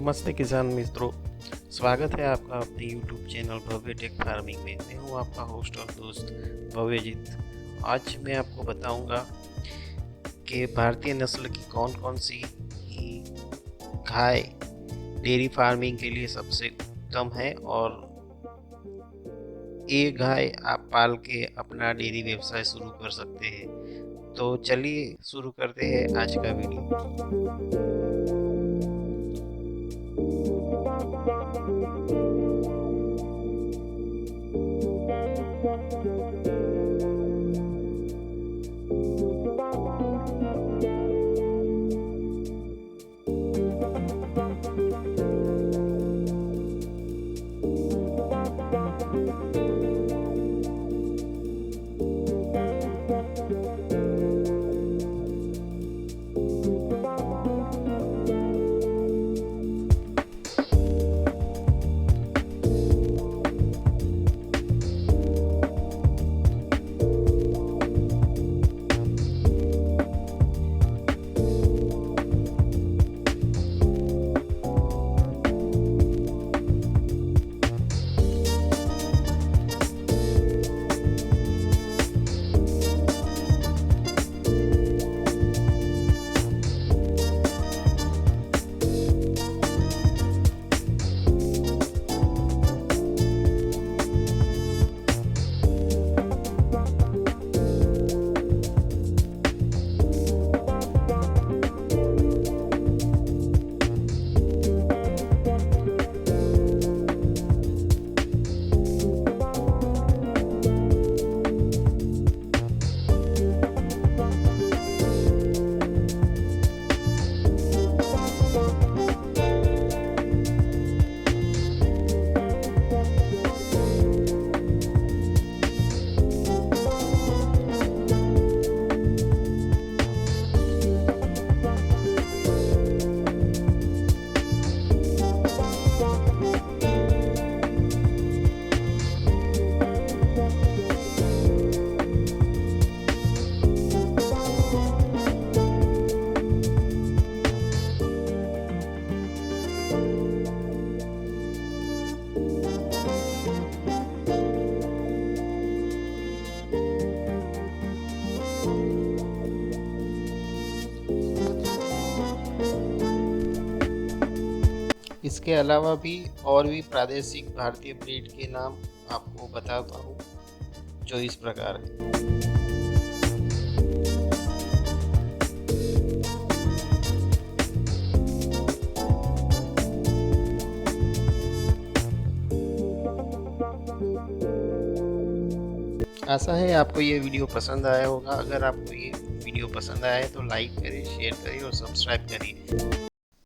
नमस्ते किसान मित्रों, स्वागत है आपका अपने YouTube चैनल भव्य टेक फार्मिंग में। मैं हूं आपका होस्ट और दोस्त भव्यजीत। आज मैं आपको बताऊंगा कि भारतीय नस्ल की कौन कौन सी गाय डेयरी फार्मिंग के लिए सबसे उत्तम है और ये गाय आप पाल के अपना डेयरी व्यवसाय शुरू कर सकते हैं। तो चलिए शुरू करते हैं आज का वीडियो। इसके अलावा भी और भी प्रादेशिक भारतीय ब्रीड के नाम आपको बताता हूँ, जो इस प्रकार है। आशा है आपको ये वीडियो पसंद आया होगा। अगर आपको ये वीडियो पसंद आया है तो लाइक करें, शेयर करें और सब्सक्राइब करिए।